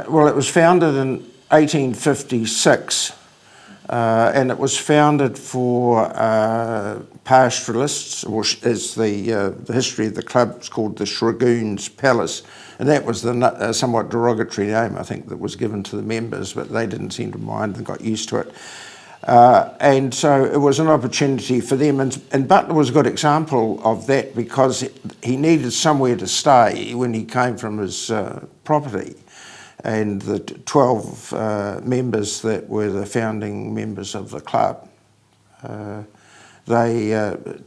Well, it was founded in 1856, and it was founded for pastoralists, or as the history of the club is called the Shragoon's Palace, and that was the somewhat derogatory name, I think, that was given to the members, but they didn't seem to mind and got used to it. And so it was an opportunity for them, and Butler was a good example of that because he needed somewhere to stay when he came from his property. And the 12 members that were the founding members of the club, they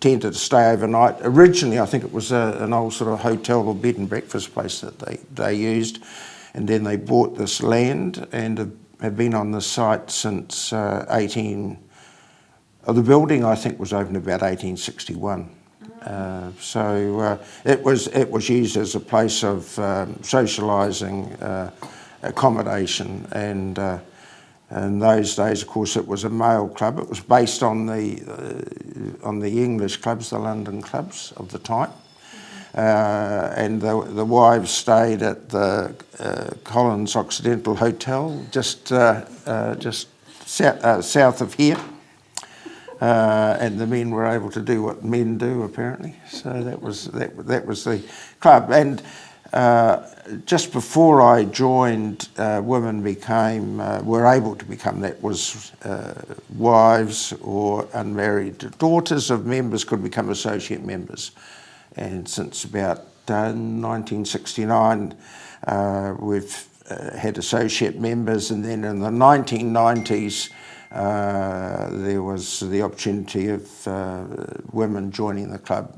tended to stay overnight. Originally, I think it was an old sort of hotel or bed and breakfast place that they used, and then they bought this land and have been on the site since the building, I think, was opened about 1861. So it was used as a place of socialising, accommodation, and in those days, of course, it was a male club. It was based on the English clubs, the London clubs of the time, and the wives stayed at the Collins Occidental Hotel, just south of here. And the men were able to do what men do, apparently. So that was the club. And just before I joined, women were able to become, that was wives or unmarried daughters of members could become associate members. And since about 1969, we've had associate members, and then in the 1990s, there was the opportunity of women joining the club.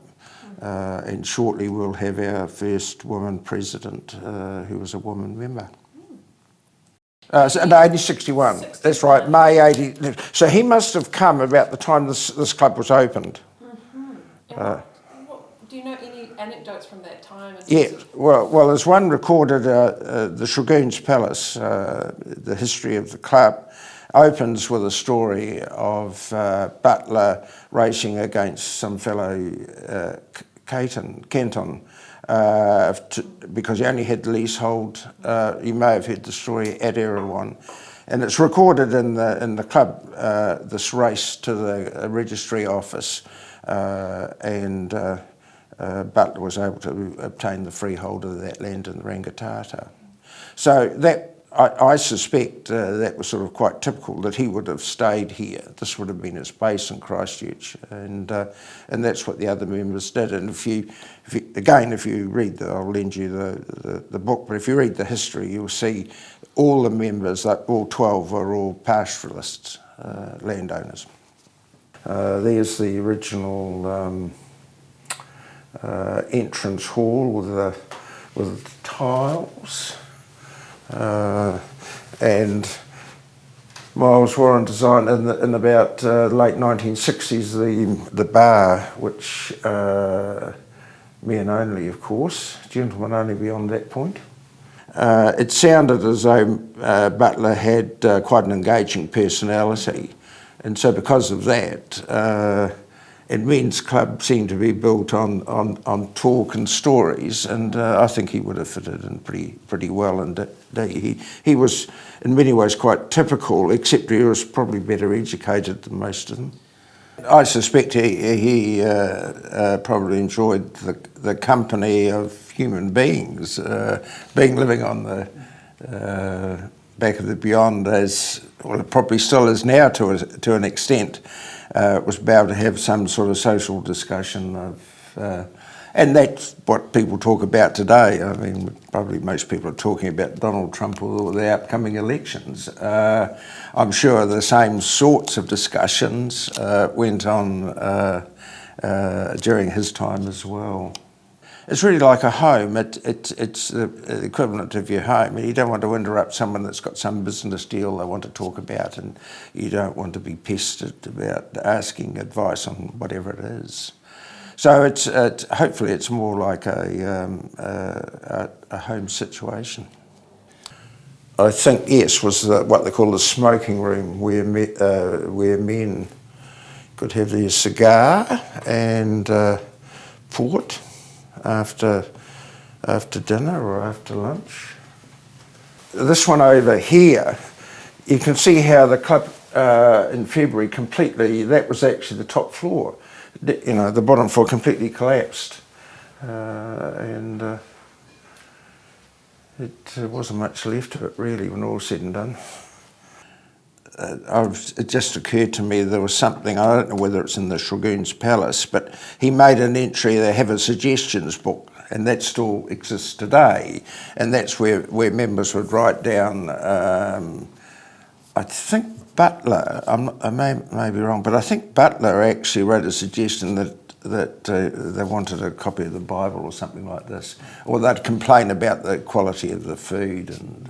And shortly we'll have our first woman president, who was a woman member. No, 1861, that's right, May 80. So he must have come about the time this club was opened. Do you know any anecdotes from that time? Yeah, well, there's one recorded, the Shragoon's Palace, the history of the club, opens with a story of Butler racing against some fellow Kenton, because he only had the leasehold. You may have heard the story at Erewhon, and it's recorded in the club, this race to the registry office, and Butler was able to obtain the freehold of that land in the Rangitata. So that, I suspect that was sort of quite typical, that he would have stayed here. This would have been his base in Christchurch, and that's what the other members did. And if you read I'll lend you the book, but if you read the history, you'll see all the members, like all 12, are all pastoralists, landowners. There's the original entrance hall with tiles. And Miles Warren designed in about late 1960s the bar, which men only, of course, gentlemen only beyond that point. It sounded as though Butler had quite an engaging personality, and so because of that, and men's club seemed to be built on talk and stories, and I think he would have fitted in pretty well. And he was in many ways quite typical, except he was probably better educated than most of them. I suspect he probably enjoyed the company of human beings, living on the back of the beyond, as well, it probably still is now to an extent. Was about to have some sort of social discussion of, and that's what people talk about today. I mean, probably most people are talking about Donald Trump or the upcoming elections. I'm sure the same sorts of discussions went on during his time as well. It's really like a home. It's the equivalent of your home. And you don't want to interrupt someone that's got some business deal they want to talk about, and you don't want to be pestered about asking advice on whatever it is. So hopefully it's more like a home situation. I think, yes, was what they call the smoking room, where men could have their cigar and port after dinner or after lunch. this one over here, you can see how the club in February completely, that was actually the top floor. You know, the bottom floor completely collapsed. And it wasn't much left of it really when all was said and done. It just occurred to me there was something, I don't know whether it's in the Dragoon's Palace, but he made an entry, they have a suggestions book, and that still exists today. And that's where members would write down, I think Butler, I may be wrong, but I think Butler actually wrote a suggestion that they wanted a copy of the Bible or something like this. Or they'd complain about the quality of the food, and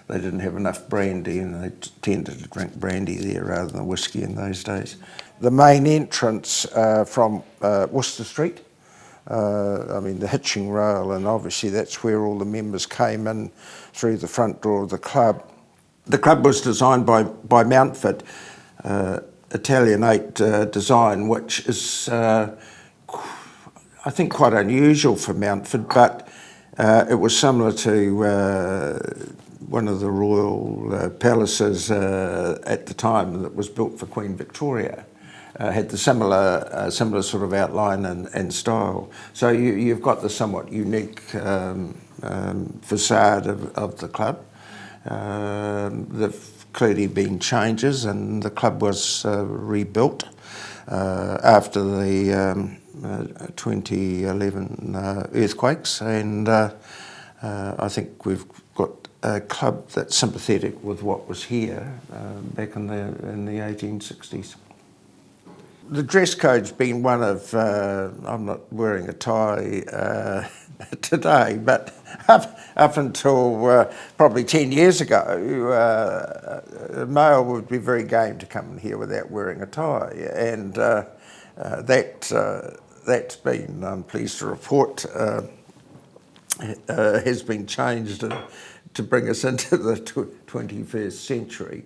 they didn't have enough brandy, and they tended to drink brandy there rather than whiskey in those days. The main entrance from Worcester Street, I mean the hitching rail, and obviously that's where all the members came in through the front door of the club. The club was designed by Mountford, Italianate design, which is, I think, quite unusual for Mountford, but it was similar to one of the royal palaces at the time that was built for Queen Victoria. Had the similar sort of outline and style. So you've got the somewhat unique facade of the club. There've clearly been changes, and the club was rebuilt after the 2011 earthquakes, and I think we've got a club that's sympathetic with what was here back in the 1860s. The dress code's been one of, I'm not wearing a tie today, but up until probably 10 years ago, a male would be very game to come in here without wearing a tie. And that's been, I'm pleased to report, has been changed to bring us into the 21st century.